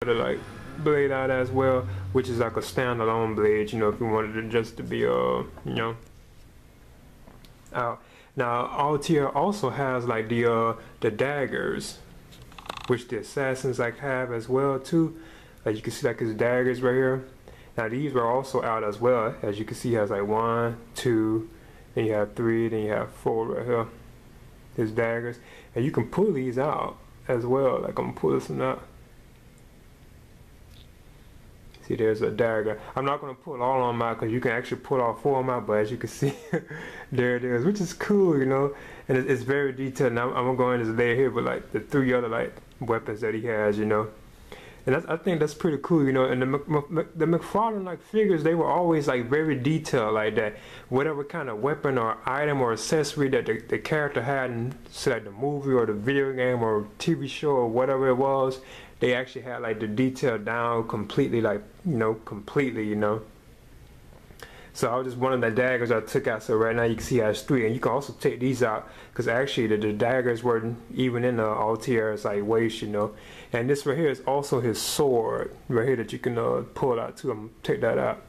like blade out as well, which is like a standalone blade, you know, if you wanted it just to be you know, out. Now Altair also has like the daggers, which the assassins like have as well too. Like you can see like his daggers right here. Now these were also out as well. As you can see, he has like 1, 2, then you have 3, then you have 4 right here. His daggers, and you can pull these out as well. Like I'm gonna pull this one out. See, there's a dagger. I'm not going to pull all of them out because you can actually pull all 4 of them out, but as you can see, there it is, which is cool, you know, and it's very detailed. Now I'm going to go in this layer here, but like the 3 other like weapons that he has, you know, and I think that's pretty cool, you know. And the Mcfarlane like figures, they were always like very detailed like that. Whatever kind of weapon or item or accessory that the character had in, say, like the movie or the video game or TV show or whatever it was, they actually had like the detail down completely, like, you know, completely, you know. So I was just one of the daggers I took out. So right now you can see he has 3, and you can also take these out because actually the daggers weren't even in the Altair's like waist, you know. And this right here is also his sword right here that you can pull out too. I'm gonna take that out.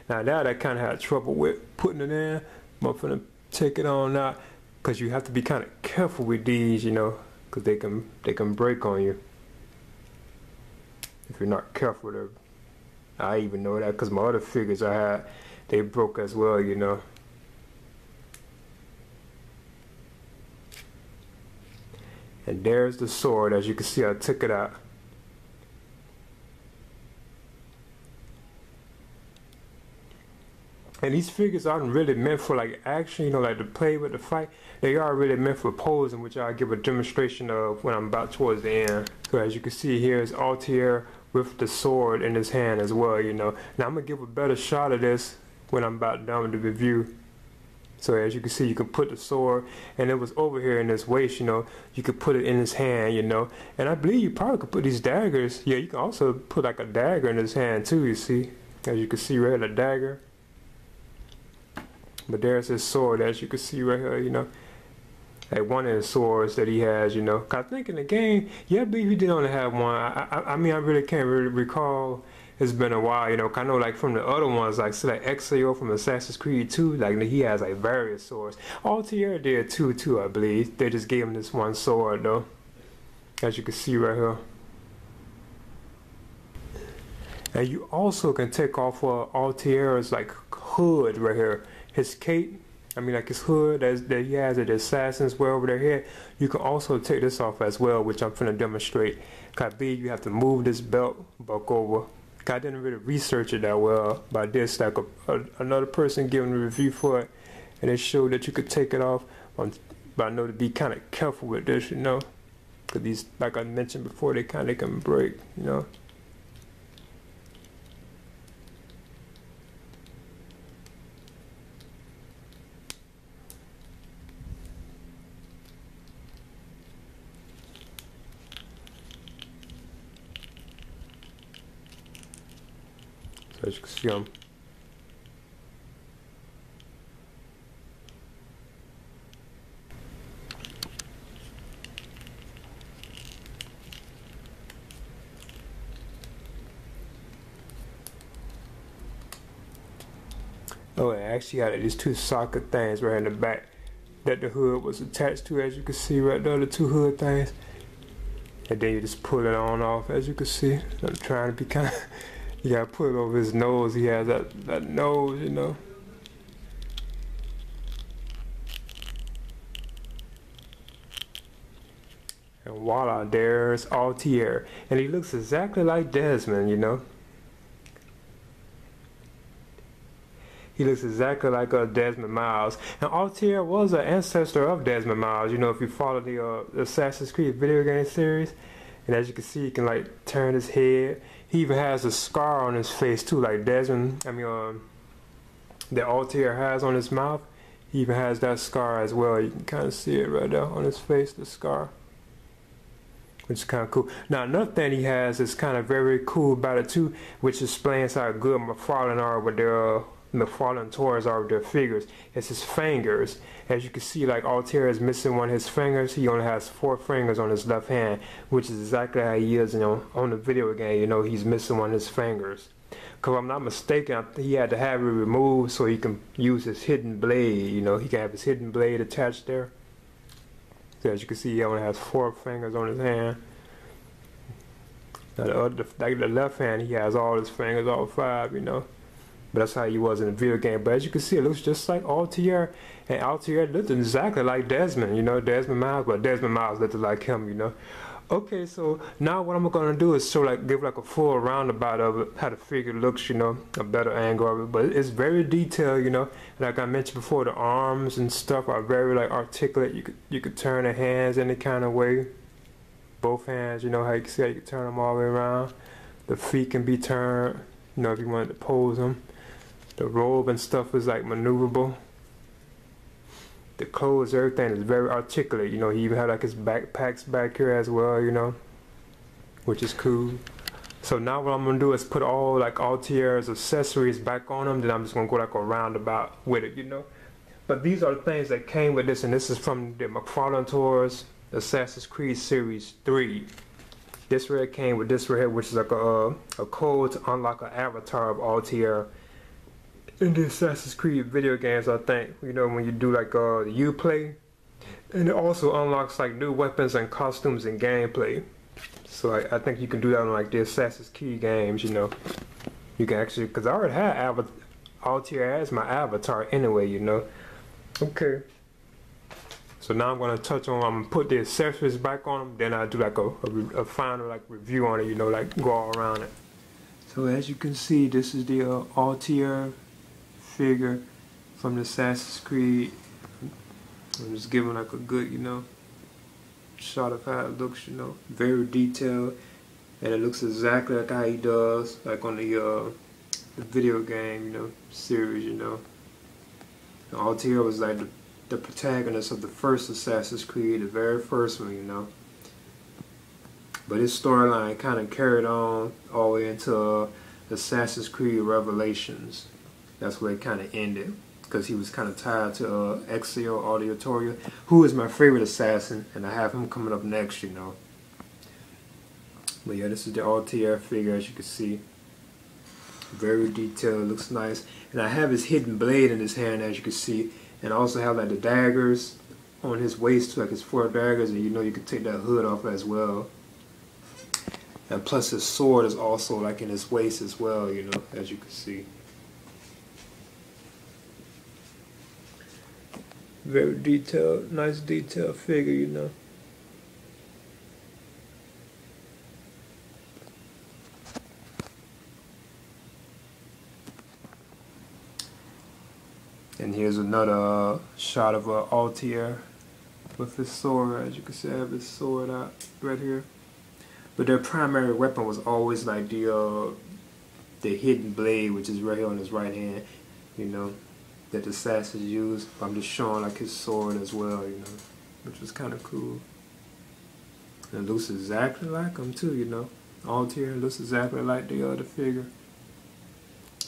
Now that I kind of had trouble with putting it in, but I'm gonna take it on out because you have to be kind of careful with these, you know, because they can break on you if you're not careful with them. I even know that because my other figures I had, they broke as well, you know. And there's the sword. As you can see, I took it out. And these figures aren't really meant for like action, you know, like to play with the fight. They are really meant for posing, which I'll give a demonstration of when I'm about towards the end. So as you can see here is Altair with the sword in his hand as well, you know. Now I'm gonna give a better shot of this when I'm about done with the review. So as you can see, you can put the sword, and it was over here in his waist, you know. You could put it in his hand, you know. And I believe you probably could put these daggers. Yeah, you can also put like a dagger in his hand too, you see. As you can see right here, the dagger. But there's his sword, as you can see right here, you know. Like one of the swords that he has, you know. 'Cause I think in the game, yeah, I believe he did only have one. I mean, I really can't really recall. It's been a while, you know. 'Cause I know, like from the other ones, like say like Exio from Assassin's Creed 2, like he has like various swords. Altair did too, I believe. They just gave him this one sword though, as you can see right here. And you also can take off Altair's like hood right here, his cape. I mean, like his hood that he has at the assassins wear over their head. You can also take this off as well, which I'm finna demonstrate. 'Cause I believe you have to move this belt buck over. 'Cause I didn't really research it that well, but I did stack up another person giving a review for it, and it showed that you could take it off. But I know to be kind of careful with this, you know, because these, like I mentioned before, they kind of can break, you know. As you can see, oh, it actually had these 2 socket things right in the back that the hood was attached to, as you can see right there, the 2 hood things. And then you just pull it on off, as you can see. I'm trying to be kind of, you gotta put it over his nose. He has that nose, you know. And voila, there's Altair. And he looks exactly like Desmond, you know. He looks exactly like Desmond Miles. And Altair was an ancestor of Desmond Miles, you know, if you follow the Assassin's Creed video game series. And as you can see, he can like turn his head. He even has a scar on his face too, like Desmond, that Altair has on his mouth. He even has that scar as well. You can kind of see it right there on his face, the scar, which is kind of cool. Now another thing he has is kind of very cool about it too, which explains how good Mcfarlane are with Mcfarlane Toys are their figures. It's his fingers. As you can see, like Altair is missing one of his fingers. He only has 4 fingers on his left hand, which is exactly how he is, on the video game. He's missing one of his fingers. Because if I'm not mistaken, he had to have it removed so he can use his hidden blade. He can have his hidden blade attached there. So as you can see, he only has 4 fingers on his hand. Now the left hand, he has all his fingers, all 5, But that's how he was in the video game. But as you can see, it looks just like Altair. And Altair looked exactly like Desmond, Desmond Miles. But Desmond Miles looked like him, Okay, so now what I'm going to do is give a full roundabout of it, how the figure looks, a better angle of it. But it's very detailed, Like I mentioned before, the arms and stuff are very articulate. You could turn the hands any kind of way. Both hands, how you can see how you can turn them all the way around. The feet can be turned, if you wanted to pose them. The robe and stuff is maneuverable. The clothes, everything is very articulate. He even had his backpacks back here as well, which is cool. So now what I'm gonna do is put all Altair's accessories back on him. Then I'm just gonna go a roundabout with it, But these are the things that came with this, and this is from the Mcfarlane Toys Assassin's Creed Series 3. This right came with this right here, which is a code to unlock an avatar of Altair in the Assassin's Creed video games, I think. When you do the Uplay. And it also unlocks new weapons and costumes and gameplay. So I think you can do that on the Assassin's Creed games, You can actually, because I already had Altair as my avatar anyway, Okay. So now I'm going to I'm going to put the accessories back on them, then I'll do a final review on it, go all around it. So as you can see, this is the Altair figure from the Assassin's Creed. I'm just giving a good, shot of how it looks, very detailed, and it looks exactly like how he does, on the video game, series, Altair was the protagonist of the first Assassin's Creed, the very first one, But his storyline kind of carried on all the way into Assassin's Creed Revelations. That's where it kind of ended, because he was kind of tied to Ezio Auditore, who is my favorite assassin, and I have him coming up next, But yeah, this is the Altair figure, as you can see. Very detailed, looks nice. And I have his hidden blade in his hand, as you can see. And I also have the daggers on his waist, his 4 daggers, and you can take that hood off as well. And plus his sword is also in his waist as well, as you can see. Very detailed, nice detailed figure, And here's another shot of Altair with his sword. As you can see, I have his sword out right here. But their primary weapon was always the hidden blade, which is right here on his right hand, that the assassins use. I'm just showing his sword as well, which was kind of cool. And it looks exactly like him too, Altair looks exactly like the other figure.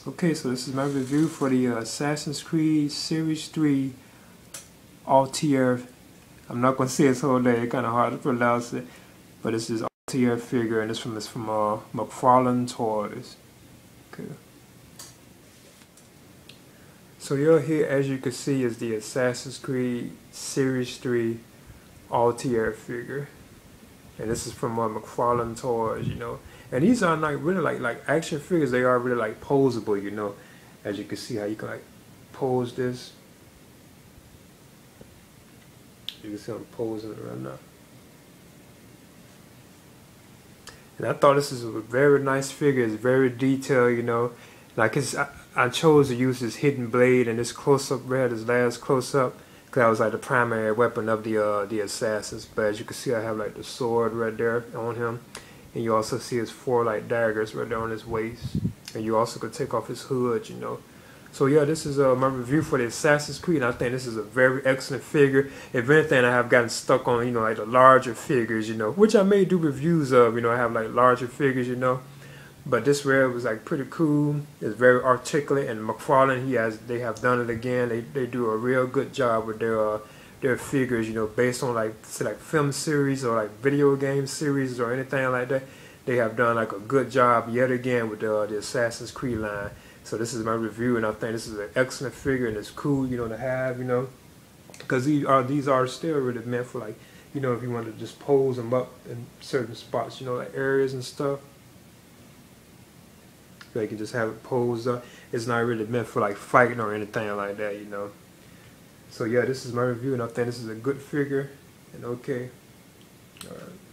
Okay, so this is my review for the Assassin's Creed Series 3 Altair. I'm not going to say his whole name, it's kind of hard to pronounce it. But this is Altair figure, and it's from Mcfarlane Toys. Okay. So here, as you can see, is the Assassin's Creed Series 3 Altair figure. And this is from Mcfarlane Toys, And these are really like action figures. They are really poseable, As you can see how you can pose this. You can see I'm posing it right now. And I thought this is a very nice figure. It's very detailed, I chose to use this hidden blade and this close-up right, this last close-up, because that was the primary weapon of the assassins. But as you can see, I have the sword right there on him. And you also see his 4 daggers right there on his waist. And you also could take off his hood, So yeah, this is my review for the Assassin's Creed. And I think this is a very excellent figure. If anything, I have gotten stuck on, the larger figures, which I may do reviews of, I have larger figures, But this red was like pretty cool. It's very articulate, and Mcfarlane, they have done it again. They do a real good job with their figures, you know, based on like say like film series or like video game series or anything like that. They have done like a good job yet again with the Assassin's Creed line. So this is my review, and I think this is an excellent figure, and it's cool, you know, to have, you know, because these are still really meant for like, you know, if you want to just pose them up in certain spots, you know, like areas and stuff. So you can just have it posed up. It's not really meant for like fighting or anything like that, you know. So yeah, this is my review, and I think this is a good figure, and okay. All right.